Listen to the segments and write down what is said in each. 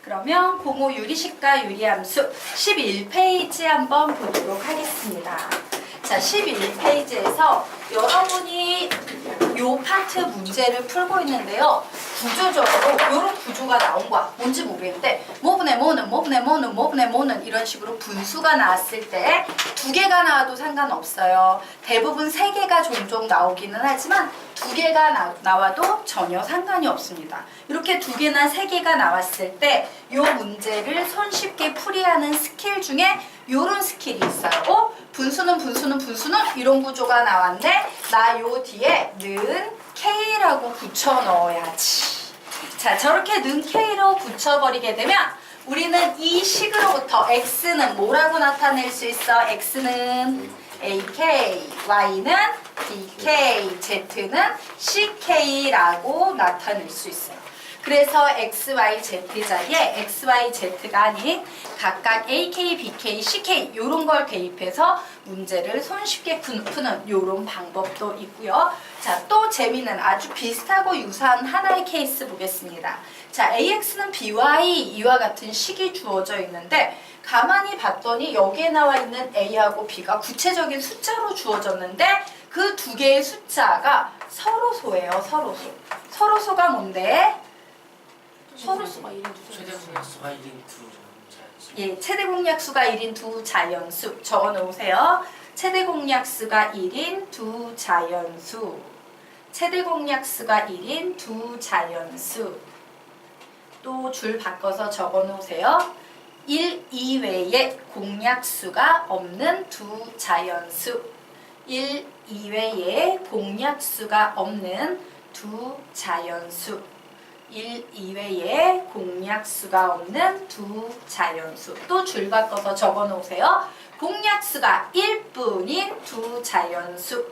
그러면 공호 유리식과 유리함수 11페이지 한번 보도록 하겠습니다. 자, 11페이지에서 여러분이 요 파트 문제를 풀고 있는데요. 구조적으로 이런 구조가 나온 거야. 뭔지 모르겠는데 뭐분의 뭐는 이런 식으로 분수가 나왔을 때 두 개가 나와도 상관없어요. 대부분 세 개가 종종 나오기는 하지만 두 개가 나와도 전혀 상관이 없습니다. 이렇게 두 개나 세 개가 나왔을 때 이 문제를 손쉽게 풀이하는 스킬 중에 이런 스킬이 있어요. 분수는 이런 구조가 나왔네. 나 요 뒤에 는 K라고 붙여 넣어야지. 자, 저렇게 는 K로 붙여버리게 되면 우리는 이 식으로부터 X는 뭐라고 나타낼 수 있어? X는 AK, Y는 BK, Z는 CK라고 나타낼 수 있어요. 그래서 X, Y, Z 자리에 X, Y, Z가 아닌 각각 AK, BK, CK 이런 걸 대입해서 문제를 손쉽게 푸는 이런 방법도 있고요. 자, 또 재미있는 아주 비슷하고 유사한 하나의 케이스 보겠습니다. 자, AX는 BY 이와 같은 식이 주어져 있는데 가만히 봤더니 여기에 나와 있는 A하고 B가 구체적인 숫자로 주어졌는데 그 두 개의 숫자가 서로소예요. 서로소. 서로소가 뭔데? 서로소가 1인 2. 최대 공약수가 1인 2자연수. 예, 최대 공약수가 1인 2자연수. 적어 놓으세요. 최대 공약수가 1인 2자연수. 최대 공약수가 1인 2자연수. 또 줄 바꿔서 적어 놓으세요. 1 이외에 공약수가 없는 2자연수. 1 이외에 공약수가 없는 2자연수. 1 이외에 공약수가 없는 2자연수. 또 줄 바꿔서 적어 놓으세요. 공약수가 1뿐인 2자연수.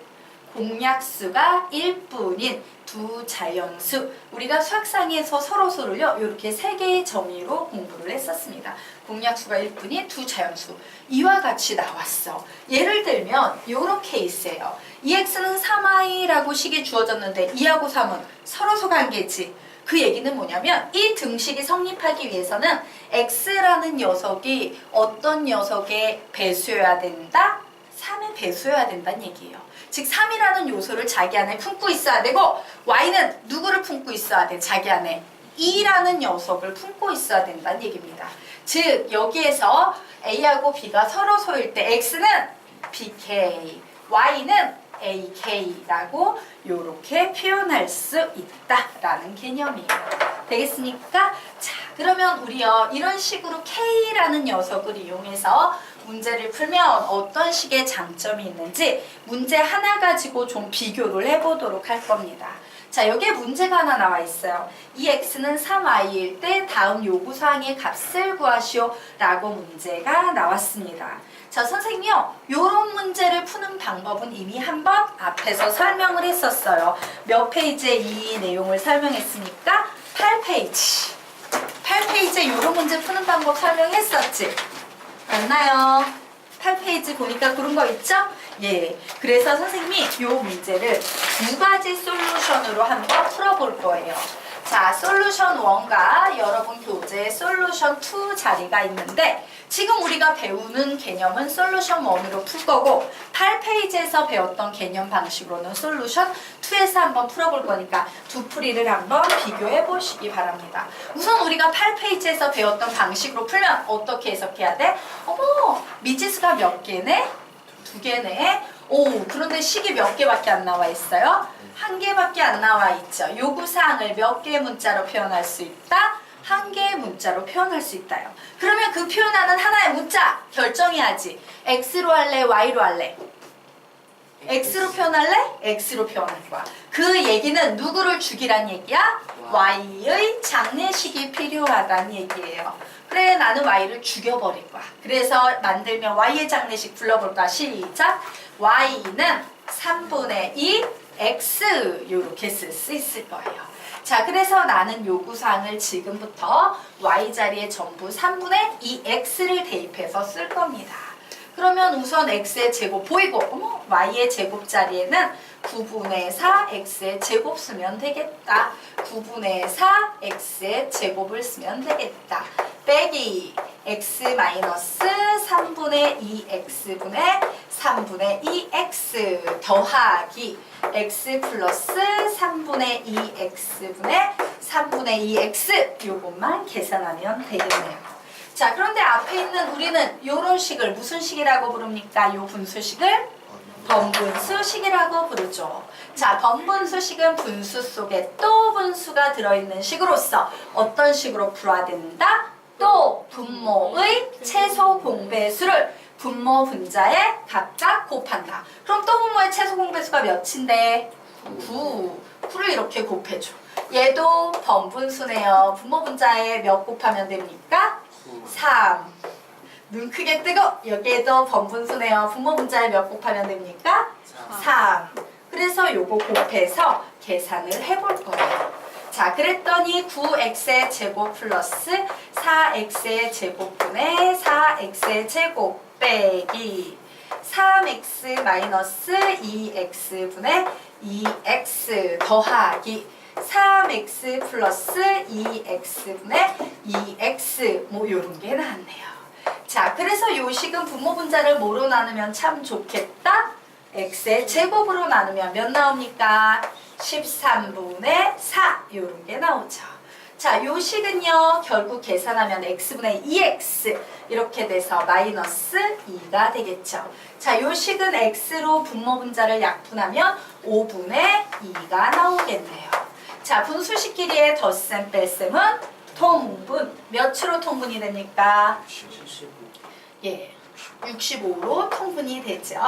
공약수가 1뿐인 2자연수. 우리가 수학상에서 서로서를요 이렇게 세 개의 정의로 공부를 했었습니다. 공약수가 1뿐인 2자연수. 이와 같이 나왔어. 예를 들면 이런 케이스예요. 2x는 3i라고 식이 주어졌는데 2하고 3은 서로소 관계지. 그 얘기는 뭐냐면 이 등식이 성립하기 위해서는 x라는 녀석이 어떤 녀석의 배수여야 된다? 3의 배수여야 된다는 얘기예요. 즉 3이라는 요소를 자기 안에 품고 있어야 되고 y는 누구를 품고 있어야 돼? 자기 안에 2라는 녀석을 품고 있어야 된다는 얘기입니다. 즉 여기에서 a하고 b가 서로소일 때 x는 bk, y는 ak라고 이렇게 표현할 수 있다라는 개념이에요. 되겠습니까? 자, 그러면 우리요 이런 식으로 k라는 녀석을 이용해서 문제를 풀면 어떤 식의 장점이 있는지 문제 하나 가지고 좀 비교를 해보도록 할 겁니다. 자, 여기에 문제가 하나 나와 있어요. 이 x는 3i일 때 다음 요구사항의 값을 구하시오 라고 문제가 나왔습니다. 자, 선생님요 요런 문제를 푸는 방법은 이미 한번 앞에서 설명을 했었어요. 몇 페이지에 이 내용을 설명했습니까? 8페이지. 8페이지에 요런 문제 푸는 방법 설명했었지? 맞나요? 8페이지 보니까 그런 거 있죠? 예. 그래서 선생님이 요 문제를 두 가지 솔루션으로 한번 풀어볼 거예요. 자, 솔루션 1과 여러분 교재에 솔루션 2 자리가 있는데 지금 우리가 배우는 개념은 솔루션 1으로 풀 거고 8페이지에서 배웠던 개념 방식으로는 솔루션 2에서 한번 풀어볼 거니까 두 풀이를 한번 비교해 보시기 바랍니다. 우선 우리가 8페이지에서 배웠던 방식으로 풀면 어떻게 해석해야 돼? 어머, 미지수가 몇 개네? 2개네? 오, 그런데 식이 몇 개밖에 안 나와 있어요? 1개밖에 안 나와 있죠. 요구사항을 몇 개의 문자로 표현할 수 있다? 1개의 문자로 표현할 수 있다요. 그러면 그 표현하는 하나의 문자 결정해야지. X로 할래? Y로 할래? X로 표현할래? X로 표현할 거야. 그 얘기는 누구를 죽이란 얘기야? Y의 장례식이 필요하다는 얘기예요. 그래, 나는 Y를 죽여버릴 거야. 그래서 만들면 Y의 장례식 불러볼까? 시작! Y는 3분의 2 X 이렇게 쓸 수 있을 거예요. 자, 그래서 나는 요구사항을 지금부터 Y 자리에 전부 3분의 2X를 대입해서 쓸 겁니다. 그러면 우선 x의 제곱 보이고 어머 y의 제곱 자리에는 9분의 4 x의 제곱 쓰면 되겠다. 9분의 4 x의 제곱을 쓰면 되겠다. 빼기 x 마이너스 3분의 2x분의 3분의 2x 더하기 x 플러스 3분의 2x분의 3분의 2x 요것만 계산하면 되겠네요. 자, 그런데 앞에 있는 우리는 요런 식을 무슨 식이라고 부릅니까? 요 분수식을 번분수식이라고 부르죠. 자, 번분수식은 분수 속에 또 분수가 들어있는 식으로서 어떤 식으로 풀어야 된다? 또 분모의 최소 공배수를 분모 분자에 각각 곱한다. 그럼 또 분모의 최소 공배수가 몇인데? 9. 9를 이렇게 곱해줘. 얘도 번분수네요. 분모 분자에 몇 곱하면 됩니까? 3. 눈 크게 뜨고 여기에도 번분수네요. 분모 분자에 몇 곱하면 됩니까? 3. 그래서 요거 곱해서 계산을 해볼 거예요. 자, 그랬더니 9x의 제곱 플러스 4x의 제곱분의 4x의 제곱 빼기 3x 마이너스 2x분의 2x 더하기 3x 플러스 2x분의 2x 뭐 요런 게 나왔네요. 자, 그래서 요 식은 분모 분자를 뭐로 나누면 참 좋겠다? x의 제곱으로 나누면 몇 나옵니까? 13분의 4 요런 게 나오죠. 자, 요 식은요 결국 계산하면 x분의 2x 이렇게 돼서 마이너스 2가 되겠죠. 자, 요 식은 x로 분모 분자를 약분하면 5분의 2가 나오겠네요. 자, 분수식끼리의 덧셈 뺄셈은 통분. 몇으로 통분이 됩니까? 예, 65로 통분이 되죠.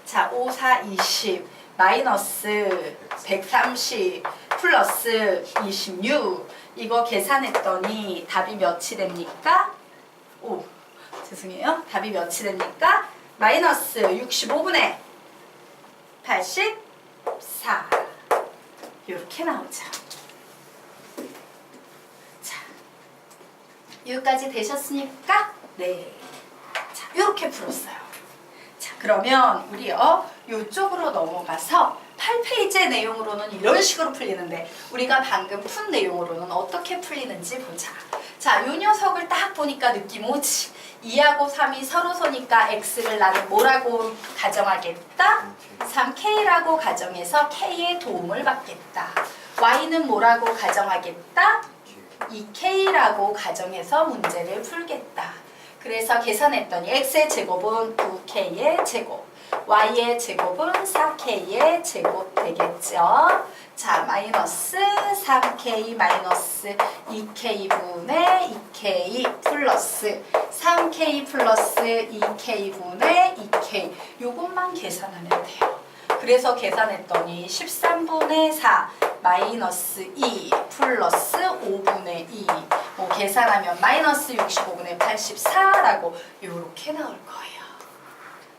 자, 5, 4, 20 마이너스 130 플러스 26 이거 계산했더니 답이 몇이 됩니까? 오, 죄송해요. 답이 몇이 됩니까? 마이너스 65분의 84 이렇게 나오죠. 자, 여기까지 되셨습니까? 네. 자, 이렇게 풀었어요. 자, 그러면 우리요 이쪽으로 넘어가서 8페이지의 내용으로는 이런 식으로 풀리는데 우리가 방금 푼 내용으로는 어떻게 풀리는지 보자. 자, 요 녀석을 딱 보니까 느낌 오지? 2하고 3이 서로 서니까 x를 나는 뭐라고 가정하겠다? 3k라고 가정해서 k의 도움을 받겠다. y는 뭐라고 가정하겠다? 2k라고 가정해서 문제를 풀겠다. 그래서 계산했더니 x의 제곱은 9k의 제곱, y의 제곱은 4k의 제곱 되겠죠. 자, 마이너스 3k 마이너스 2k분의 2k 플러스 3k 플러스 2k분의 2k 요것만 계산하면 돼요. 그래서 계산했더니 13분의 4 마이너스 2 플러스 5분의 2 뭐 계산하면 마이너스 65분의 84라고 요렇게 나올 거예요.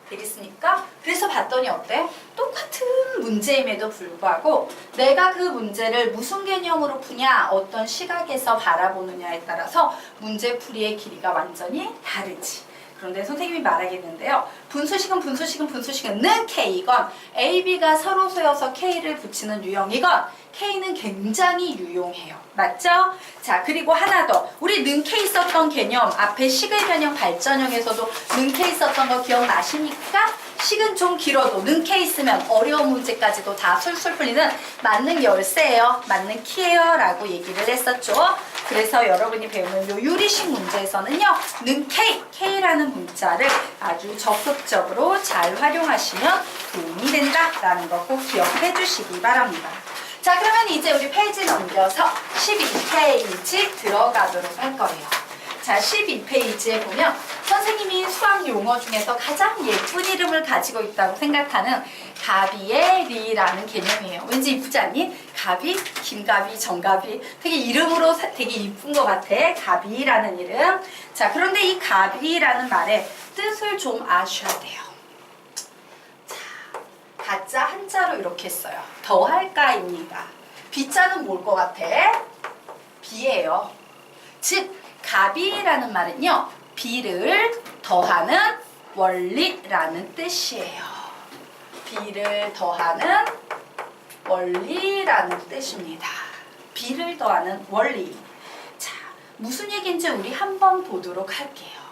되겠습니까? 그래서 봤더니 어때요? 똑같은 문제임에도 불구하고 내가 그 문제를 무슨 개념으로 푸냐, 어떤 시각에서 바라보느냐에 따라서 문제풀이의 길이가 완전히 다르지. 그런데 선생님이 말하겠는데요. 분수식은 K이건 A, B가 서로 세워서 K를 붙이는 유형이건 K는 굉장히 유용해요. 맞죠? 자, 그리고 하나 더. 우리 는 K 썼던 개념 앞에 식의 변형 발전형에서도 는 K 썼던 거 기억나십니까? 식은 좀 길어도 는 K 쓰면 어려운 문제까지도 다 술술 풀리는 만능 열쇠예요. 만능 키예요. 라고 얘기를 했었죠. 그래서 여러분이 배우는 요 유리식 문제에서는요. 는 K, K라는 문자를 아주 적극적으로 잘 활용하시면 도움이 된다라는 거 꼭 기억해 주시기 바랍니다. 자, 그러면 이제 우리 페이지 넘겨서 12페이지 들어가도록 할 거예요. 자, 12페이지에 보면 선생님이 수학 용어 중에서 가장 예쁜 이름을 가지고 있다고 생각하는 가비엘이라는 개념이에요. 왠지 이쁘지 않니? 가비, 김가비, 정가비 되게 이름으로 되게 이쁜 것 같아. 가비라는 이름. 자, 그런데 이 가비라는 말의 뜻을 좀 아셔야 돼요. 자, 가짜 한자로 이렇게 써요. 더할까입니다. 비자는 뭘 것 같아? 비예요. 즉 가비라는 말은요, 비를 더하는 원리라는 뜻이에요. B를 더하는 원리라는 뜻입니다. B를 더하는 원리. 자, 무슨 얘기인지 우리 한번 보도록 할게요.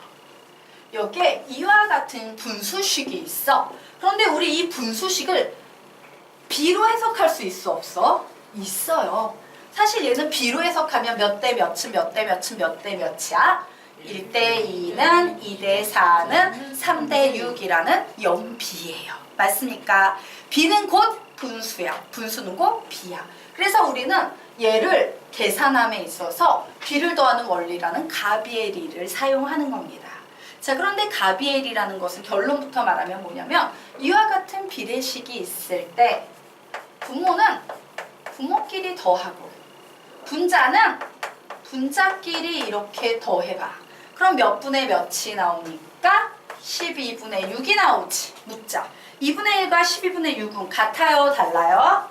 여기에 이와 같은 분수식이 있어. 그런데 우리 이 분수식을 B로 해석할 수 있어, 없어? 있어요. 사실 얘는 B로 해석하면 몇 대 몇은 몇 대 몇은 몇 대 몇이야? 1대 2는 2대 4는 3대 6이라는 연비예요. 맞습니까? B는 곧 분수야. 분수는 곧 B야. 그래서 우리는 얘를 계산함에 있어서 B를 더하는 원리라는 가비에리를 사용하는 겁니다. 자, 그런데 가비에리라는 것은 결론부터 말하면 뭐냐면 이와 같은 비례식이 있을 때 부모는 부모끼리 더하고 분자는 분자끼리 이렇게 더해봐. 그럼 몇 분의 몇이 나오니까 12분의 6이 나오지. 묻자. 2분의 1과 12분의 6은 같아요? 달라요?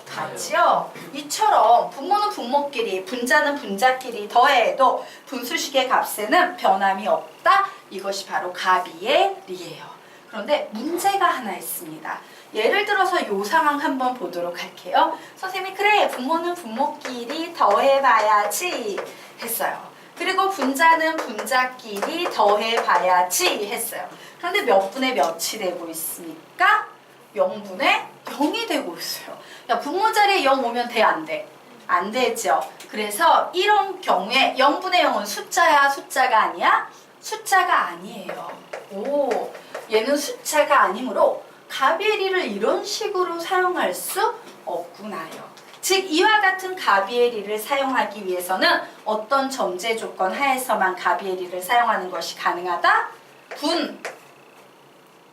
같지요? 이처럼 분모는 분모끼리, 분자는 분자끼리 더해도 분수식의 값에는 변함이 없다. 이것이 바로 가비에리예요. 그런데 문제가 하나 있습니다. 예를 들어서 이 상황 한번 보도록 할게요. 선생님이 그래 분모는 분모끼리 더해봐야지 했어요. 그리고 분자는 분자끼리 더해봐야지 했어요. 그런데 몇 분의 몇이 되고 있습니까? 0분의 0이 되고 있어요. 야, 분모 자리에 0 오면 돼, 안 돼? 안 되죠. 그래서 이런 경우에 0분의 0은 숫자야, 숫자가 아니야? 숫자가 아니에요. 오, 얘는 숫자가 아니므로 가비에리를 이런 식으로 사용할 수 없구나요. 즉 이와 같은 가비에리를 사용하기 위해서는 어떤 전제 조건 하에서만 가비에리를 사용하는 것이 가능하다? 분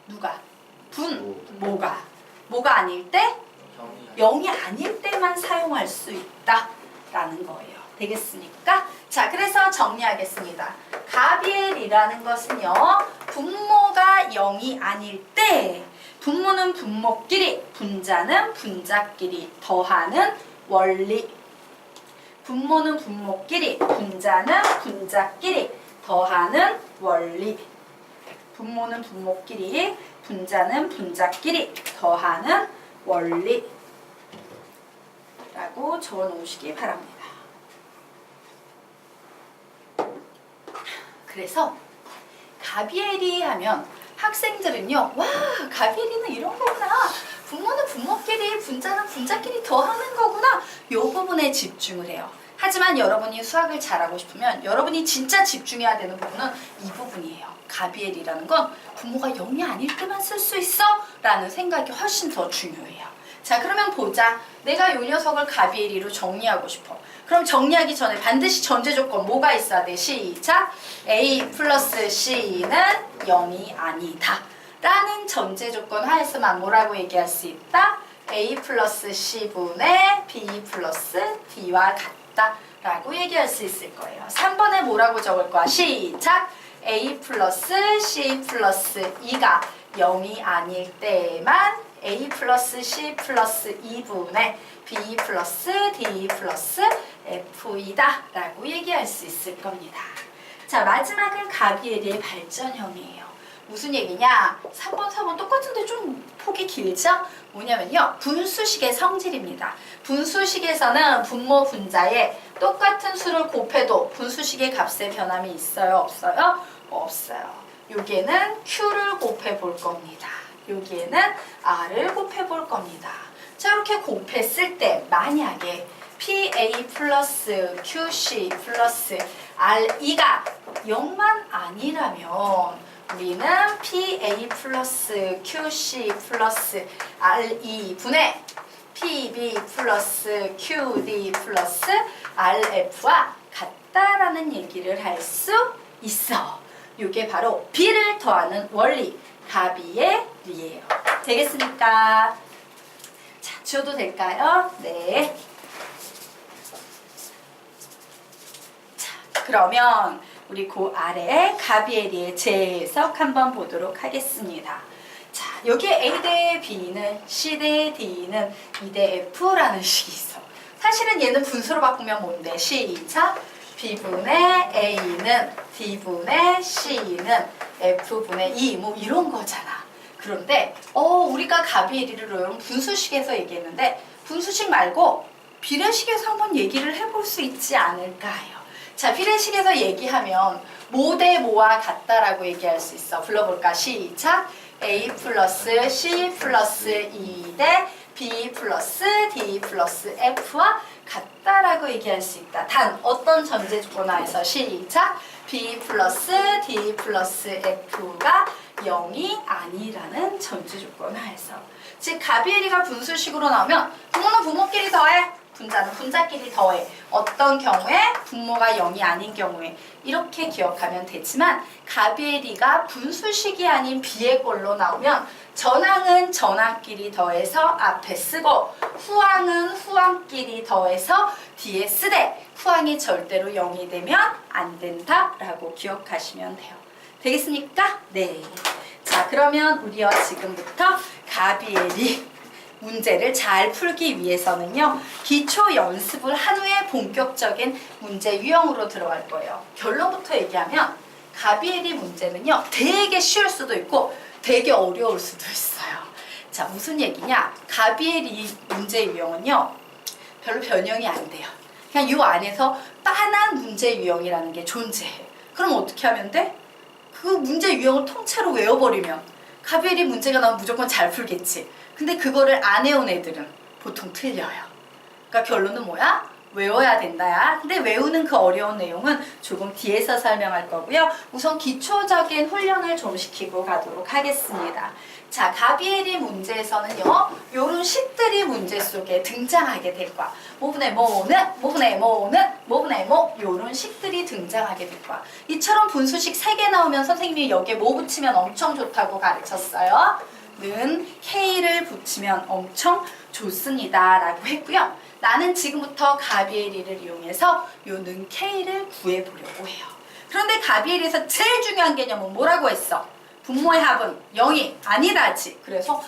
누가? 분 뭐가? 뭐가 아닐 때? 0이 아닐 때만 사용할 수 있다라는 거예요. 되겠습니까? 자, 그래서 정리하겠습니다. 가비엘이라는 것은요, 분모가 0이 아닐 때 분모는 분모끼리, 분자는 분자끼리 더하는 원리. 분모는 분모끼리, 분자는 분자끼리 더하는 원리. 분모는 분모끼리, 분자는 분자끼리 더하는 원리. 라고 적어 놓으시기 바랍니다. 그래서 가비에리 하면 학생들은요, 와, 가비에리는 이런 거구나. 분모는 분모끼리, 분자는 분자끼리 더하는 거구나. 이 부분에 집중을 해요. 하지만 여러분이 수학을 잘하고 싶으면 여러분이 진짜 집중해야 되는 부분은 이 부분이에요. 가비에리라는 건 분모가 0이 아닐 때만 쓸 수 있어 라는 생각이 훨씬 더 중요해요. 자, 그러면 보자. 내가 이 녀석을 가비에리로 정리하고 싶어. 그럼 정리하기 전에 반드시 전제 조건 뭐가 있어야 돼? 시작! A 플러스 C는 0이 아니다 라는 전제 조건 하에서만 뭐라고 얘기할 수 있다? A 플러스 C분의 B 플러스 D와 같다 라고 얘기할 수 있을 거예요. 3번에 뭐라고 적을 거야? 시작! A 플러스 C 플러스 2가 0이 아닐 때만 A 플러스 C 플러스 2분의 B 플러스 D 플러스 F이다 라고 얘기할 수 있을 겁니다. 자, 마지막은 가비에리의 발전형이에요. 무슨 얘기냐? 3번, 4번 똑같은데 좀 폭이 길죠? 뭐냐면요, 분수식의 성질입니다. 분수식에서는 분모 분자에 똑같은 수를 곱해도 분수식의 값에 변함이 있어요? 없어요? 없어요. 여기에는 Q를 곱해 볼 겁니다. 여기에는 R을 곱해 볼 겁니다. 자, 이렇게 곱했을 때 만약에 PA 플러스 QC 플러스 RE가 0만 아니라면 우리는 PA 플러스 QC 플러스 RE 분의 PB 플러스 QD 플러스 RF와 같다라는 얘기를 할 수 있어. 이게 바로 B를 더하는 원리, 가비에리예요. 되겠습니까? 자, 지워도 될까요? 네. 자, 그러면 우리 그 아래에 가비에리의 재해석 한번 보도록 하겠습니다. 자, 여기에 A 대 B는 C 대 D는 2 대 F라는 식이 있어. 사실은 얘는 분수로 바꾸면 뭔데? 시작! B분의 A는 D분의 C는 F분의 E 뭐 이런 거잖아. 그런데 우리가 가비에리를 여러분 분수식에서 얘기했는데 분수식 말고 비례식에서 한번 얘기를 해볼 수 있지 않을까요? 자, 비례식에서 얘기하면 모 대 모와 같다라고 얘기할 수 있어. 불러볼까? 시작! A 플러스 C 플러스 E 대 B 플러스 D 플러스 F와 같다라고 얘기할 수 있다. 단 어떤 전제 조건 하에서 시작! B 플러스 D 플러스 F가 0이 아니라는 전제 조건 하에서. 즉 가비에리가 분수식으로 나오면 부모는 부모끼리 더해, 분자는 분자끼리 더해. 어떤 경우에? 분모가 0이 아닌 경우에. 이렇게 기억하면 되지만 가비에리가 분수식이 아닌 비의 걸로 나오면 전항은 전항끼리 더해서 앞에 쓰고 후항은 후항끼리 더해서 뒤에 쓰되 후항이 절대로 0이 되면 안 된다라고 기억하시면 돼요. 되겠습니까? 네. 자, 그러면 우리가 지금부터 가비에리 문제를 잘 풀기 위해서는요, 기초 연습을 한 후에 본격적인 문제 유형으로 들어갈 거예요. 결론부터 얘기하면 가비에리 문제는요, 되게 쉬울 수도 있고 되게 어려울 수도 있어요. 자, 무슨 얘기냐? 가비에리 문제 유형은요, 별로 변형이 안 돼요. 그냥 이 안에서 빤한 문제 유형이라는 게 존재해. 그럼 어떻게 하면 돼? 그 문제 유형을 통째로 외워버리면 가비에리 문제가 나오면 무조건 잘 풀겠지. 근데 그거를 안 해온 애들은 보통 틀려요. 그러니까 결론은 뭐야? 외워야 된다야. 근데 외우는 그 어려운 내용은 조금 뒤에서 설명할 거고요. 우선 기초적인 훈련을 좀 시키고 가도록 하겠습니다. 자, 가비에리 문제에서는요, 요런 식들이 문제 속에 등장하게 될 거야. 모분의 모는, 모분의 모는, 모분의 모, 요런 식들이 등장하게 될 거야. 이처럼 분수식 3개 나오면 선생님이 여기에 뭐 붙이면 엄청 좋다고 가르쳤어요. 는 K를 붙이면 엄청 좋습니다 라고 했고요. 나는 지금부터 가비에리를 이용해서 요 는 K를 구해보려고 해요. 그런데 가비에리에서 제일 중요한 개념은 뭐라고 했어? 분모의 합은 0이 아니다지. 그래서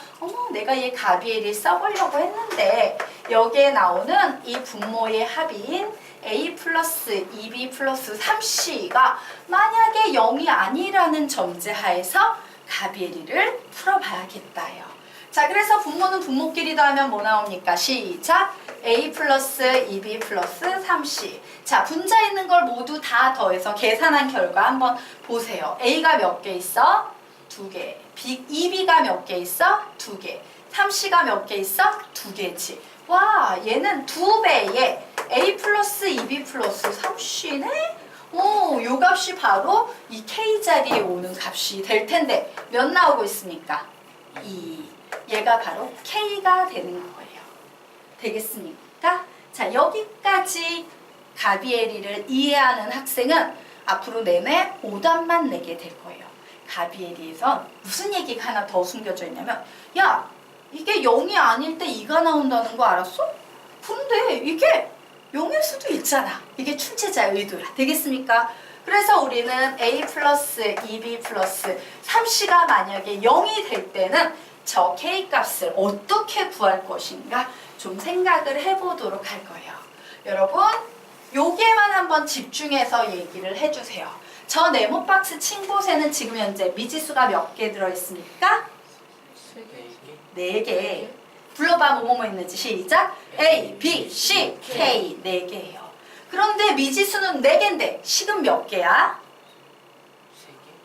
내가 얘 가비에리 써보려고 했는데 여기에 나오는 이 분모의 합인 A 플러스 2B 플러스 3C가 만약에 0이 아니라는 전제하에서 가비에리를 풀어봐야겠다요. 자, 그래서 분모는 분모끼리 더하면 뭐 나옵니까? 시작! A 플러스 2B 플러스 3C. 자, 분자 있는 걸 모두 다 더해서 계산한 결과 한번 보세요. A가 몇 개 있어? 2개. 2B가 몇 개 있어? 2개. 3C가 몇 개 있어? 2개지. 와, 얘는 2배의 A 플러스 2B 플러스 3C네? 요 값이 바로 이 K자리에 오는 값이 될 텐데 몇 나오고 있습니까? 2. 얘가 바로 K가 되는 거예요. 되겠습니까? 자, 여기까지 가비에리를 이해하는 학생은 앞으로 내내 오답만 내게 될 거예요. 가비에리에선 무슨 얘기가 하나 더 숨겨져 있냐면, 야, 이게 0이 아닐 때 2가 나온다는 거 알았어? 근데 이게 0일 수도 있잖아. 이게 출제자의 의도야. 되겠습니까? 그래서 우리는 A 플러스 2B 플러스 3C가 만약에 0이 될 때는 저 K 값을 어떻게 구할 것인가 좀 생각을 해보도록 할 거예요. 여러분, 요게만 한번 집중해서 얘기를 해주세요. 저 네모 박스 친 곳에는 지금 현재 미지수가 몇 개 들어있습니까? 4개. 불러봐, 뭐뭐 있는지. 시작! A, B, C, K 4개예요. 그런데 미지수는 4개인데 식은 몇 개야?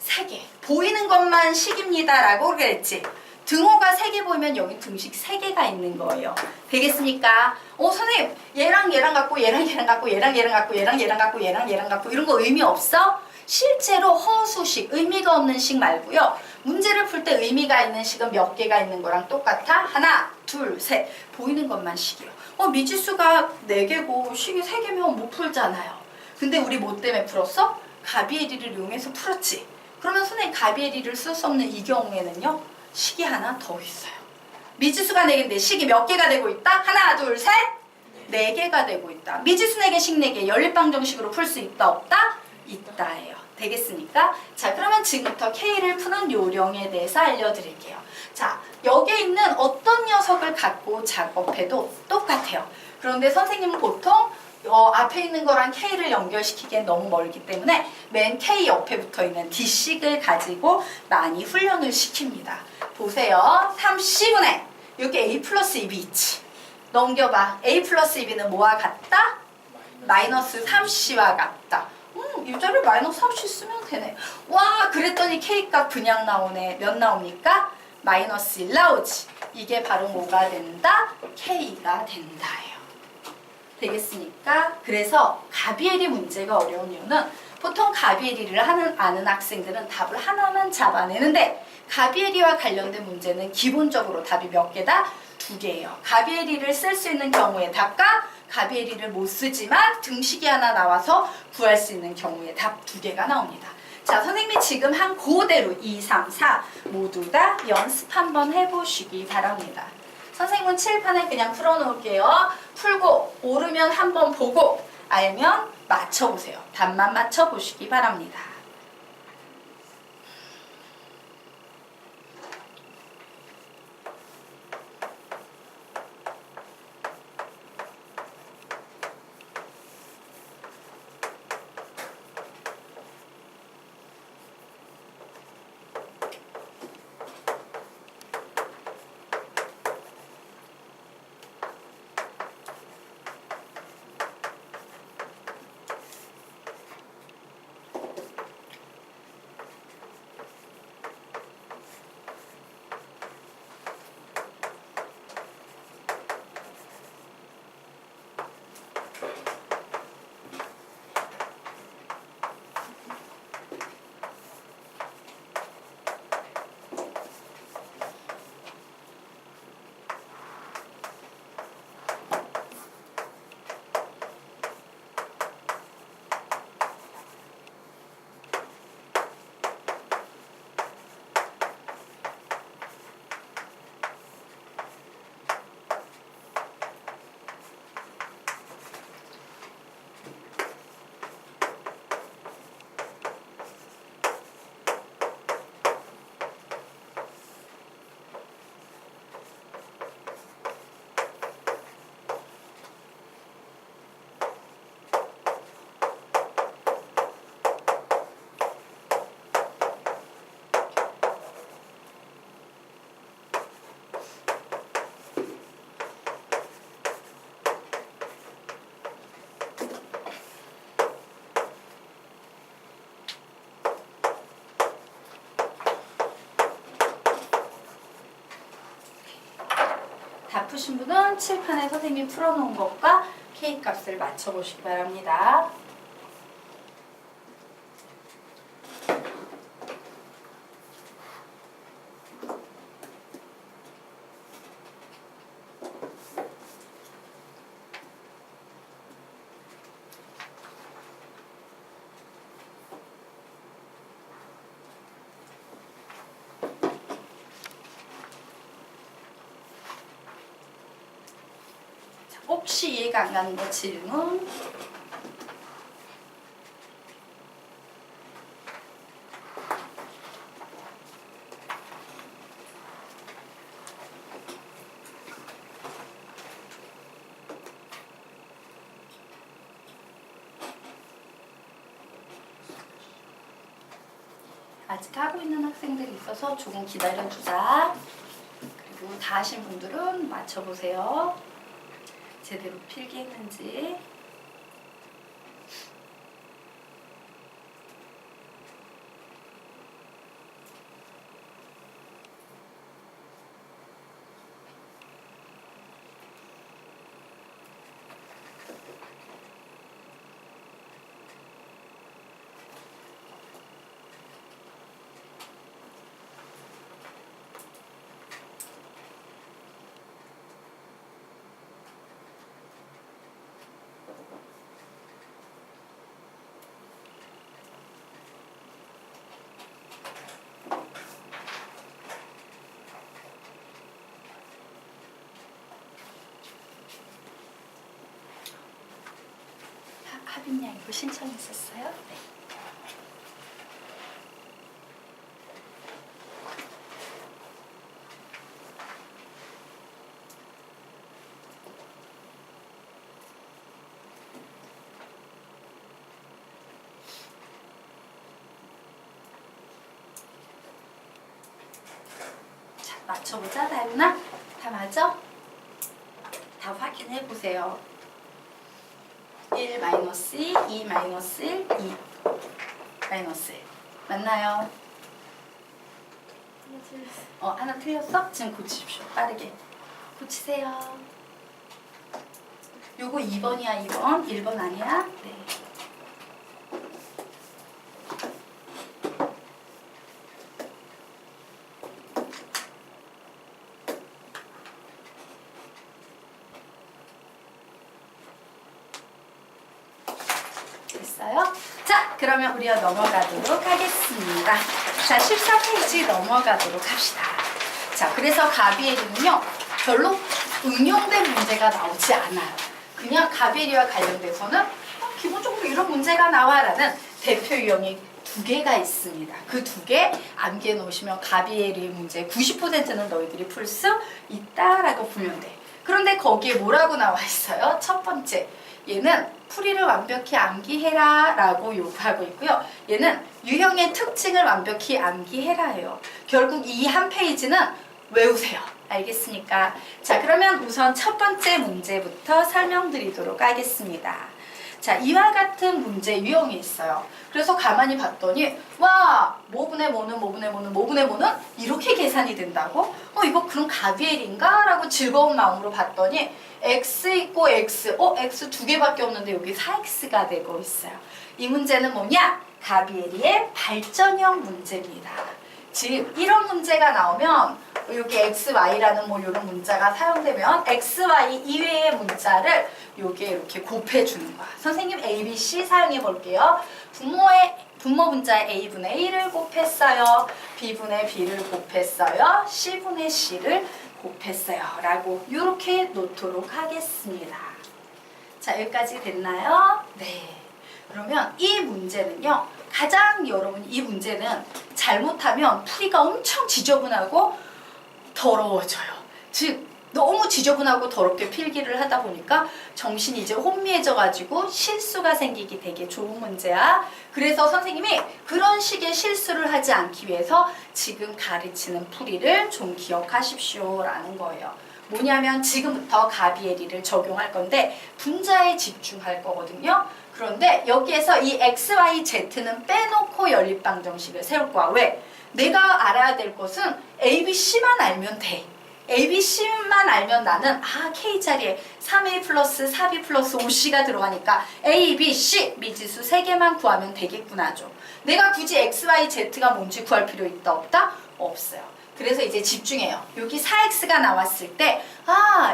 3개. 보이는 것만 식입니다 라고 그랬지. 등호가 3개 보이면 여기 등식 3개가 있는 거예요. 되겠습니까? 선생님, 얘랑 얘랑 갖고 얘랑 얘랑 갖고 얘랑 얘랑 갖고 얘랑 얘랑 갖고 얘랑 얘랑 갖고 이런 거 의미 없어? 실제로 허수식, 의미가 없는 식 말고요. 문제를 풀 때 의미가 있는 식은 몇 개가 있는 거랑 똑같아? 하나, 둘, 셋. 보이는 것만 식이요. 미지수가 4개고 식이 3개면 못 풀잖아요. 근데 우리 뭐 때문에 풀었어? 가비에리를 이용해서 풀었지. 그러면 선생님 가비에리를 쓸 수 없는 이 경우에는요. 식이 하나 더 있어요. 미지수가 4개인데 식이 몇 개가 되고 있다? 하나, 둘, 셋. 4개가 되고 있다. 미지수 4개, 식 4개. 연립방정식으로 풀 수 있다, 없다? 있다예요. 되겠습니까? 자, 그러면 지금부터 K를 푸는 요령에 대해서 알려드릴게요. 자, 여기에 있는 어떤 녀석을 갖고 작업해도 똑같아요. 그런데 선생님은 보통 앞에 있는 거랑 K를 연결시키기엔 너무 멀기 때문에 맨 K 옆에 붙어있는 D식을 가지고 많이 훈련을 시킵니다. 보세요. 30분의 여기 A 플러스 2B 있지. 넘겨봐. A 플러스 2B는 뭐와 같다? 마이너스 3C와 같다. 이 자리에 마이너스 3C 쓰면 되네. 와, 그랬더니 K값 그냥 나오네. 몇 나옵니까? 마이너스 1 나오지. 이게 바로 뭐가 된다? K가 된다예요. 되겠습니까? 그래서 가비에리 문제가 어려운 이유는 보통 가비에리를 아는 학생들은 답을 하나만 잡아내는데 가비에리와 관련된 문제는 기본적으로 답이 몇 개다? 2개예요. 가비에리를 쓸 수 있는 경우에 답과 가비에리를 못 쓰지만 등식이 하나 나와서 구할 수 있는 경우에 답 2개가 나옵니다. 자, 선생님이 지금 한 그대로 2, 3, 4 모두 다 연습 한번 해보시기 바랍니다. 선생님은 칠판에 그냥 풀어놓을게요. 풀고 오르면 한번 보고 알면 맞춰보세요. 답만 맞춰보시기 바랍니다. 다 푸신 분은 칠판에 선생님이 풀어놓은 것과 K값을 맞춰보시기 바랍니다. 혹시 이해가 안 가는 거 질문? 아직 하고 있는 학생들이 있어서 조금 기다려주자. 그리고 다 하신 분들은 맞춰보세요. 제대로 필기했는지. 하빈 양 이거 신청했었어요? 네. 맞춰보자. 다윤아. 다 맞아? 다 확인해 보세요. 1 마이너스 2, 2 마이너스 1, 2 마이너스 1. 맞나요? 하나 틀렸어? 지금 고치십시오. 빠르게. 고치세요. 요거 2번이야, 2번. 1번 아니야? 네. 됐어요? 자, 그러면 우리가 넘어가도록 하겠습니다. 자, 14페이지 넘어가도록 합시다. 자, 그래서 가비엘이는요, 별로 응용된 문제가 나오지 않아요. 그냥 가비엘이와 관련돼서는 기본적으로 이런 문제가 나와라는 대표 유형이 두 개가 있습니다. 그 두 개 암기해 놓으시면 가비엘이 문제 90%는 너희들이 풀 수 있다라고 보면 돼. 그런데 거기에 뭐라고 나와 있어요? 첫 번째, 얘는 풀이를 완벽히 암기해라 라고 요구하고 있고요. 얘는 유형의 특징을 완벽히 암기해라예요. 결국 이 한 페이지는 외우세요. 알겠습니까? 자, 그러면 우선 첫 번째 문제부터 설명드리도록 하겠습니다. 자, 이와 같은 문제 유형이 있어요. 그래서 가만히 봤더니 와, 뭐분의 뭐는 뭐분의 뭐는 뭐분의 뭐는 이렇게 계산이 된다고? 이거 그럼 가비엘인가? 라고 즐거운 마음으로 봤더니 x 있고 x, x 두 개밖에 없는데 여기 4x가 되고 있어요. 이 문제는 뭐냐? 가비엘이의 발전형 문제입니다. 즉 이런 문제가 나오면 여기 xy라는 뭐 이런 문자가 사용되면 xy 이외의 문자를 여기에 이렇게 곱해주는 거야. 선생님 a, b, c 사용해 볼게요. 분모 분자에 a분의 a를 곱했어요. b분의 b를 곱했어요. c분의 c를 곱했어요. 라고 이렇게 놓도록 하겠습니다. 자, 여기까지 됐나요? 네. 그러면 이 문제는요, 가장 여러분 이 문제는 잘못하면 풀이가 엄청 지저분하고 더러워져요. 즉 너무 지저분하고 더럽게 필기를 하다 보니까 정신이 이제 혼미해져 가지고 실수가 생기기 되게 좋은 문제야. 그래서 선생님이 그런 식의 실수를 하지 않기 위해서 지금 가르치는 풀이를 좀 기억하십시오 라는 거예요. 뭐냐면 지금부터 가비엘이를 적용할 건데 분자에 집중할 거거든요. 그런데 여기에서 이 x, y, z는 빼놓고 연립방정식을 세울 거야. 왜? 내가 알아야 될 것은 a, b, c만 알면 돼. a, b, c만 알면 나는 K자리에 3a 플러스 4b 플러스 5c가 들어가니까 a, b, c 미지수 3개만 구하면 되겠구나죠. 내가 굳이 x, y, z가 뭔지 구할 필요 있다 없다? 없어요. 그래서 이제 집중해요. 여기 4x가 나왔을 때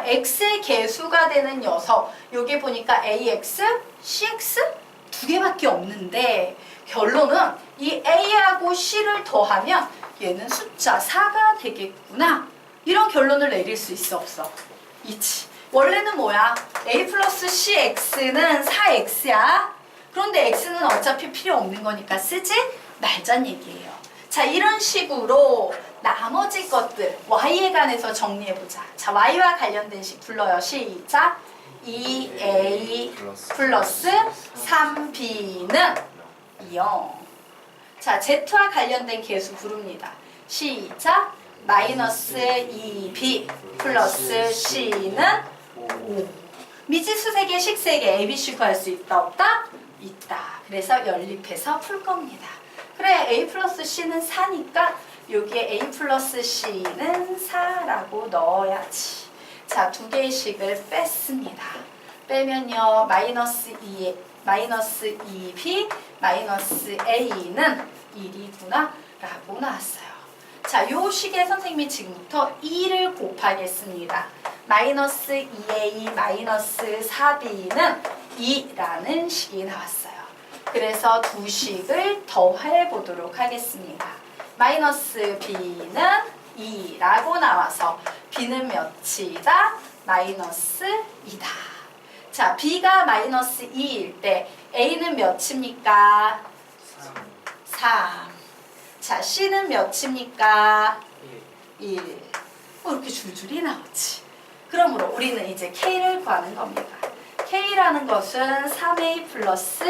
x의 개수가 되는 녀석 여기 보니까 ax, cx 두 개밖에 없는데 결론은 이 a하고 c를 더하면 얘는 숫자 4가 되겠구나. 이런 결론을 내릴 수 있어 없어? 있지. 원래는 뭐야? a 플러스 cx는 4x야. 그런데 x는 어차피 필요 없는 거니까 쓰지 말자는 얘기예요. 자, 이런 식으로 나머지 것들 y에 관해서 정리해보자. 자, y와 관련된 식 불러요. 시작. 2a 플러스 3b는 0. 자, z와 관련된 계수 부릅니다. 시작. 마이너스 2b 플러스 c는 5. 미지수 3개, 식 3개, ABC 구할 수 있다 없다? 있다. 그래서 연립해서 풀 겁니다. 그래, a 플러스 c는 4니까 여기에 a 플러스 c는 4라고 넣어야지. 자, 두 개의 식을 뺐습니다. 빼면요, 마이너스 2b 마이너스 a는 1이구나 라고 나왔어요. 자, 요 식에 선생님이 지금부터 2를 곱하겠습니다. 마이너스 2a 마이너스 4b는 2라는 식이 나왔어요. 그래서 두 식을 더해 보도록 하겠습니다. 마이너스 b는 2라고 나와서 b는 몇이다? 마이너스 2다. 자, b가 마이너스 2일 때 a는 몇입니까? 3. 자, c는 몇입니까? 1. 이렇게 줄줄이 나오지. 그러므로 우리는 이제 k를 구하는 겁니다. k라는 것은 3a 플러스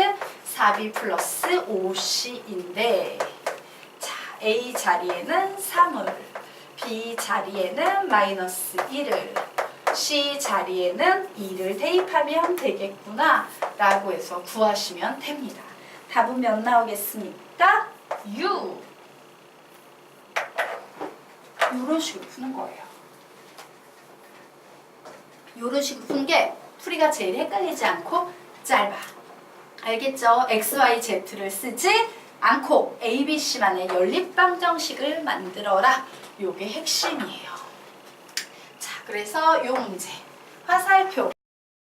4b 플러스 5c인데 자, a 자리에는 3을 B 자리에는 마이너스 1을, C 자리에는 2를 대입하면 되겠구나 라고 해서 구하시면 됩니다. 답은 몇 나오겠습니까? U. 이런 식으로 푸는 거예요. 이런 식으로 푸는 게 풀이가 제일 헷갈리지 않고 짧아. 알겠죠? X, Y, Z를 쓰지 않고 ABC만의 연립방정식을 만들어라. 요게 핵심이에요. 자, 그래서 요 문제 화살표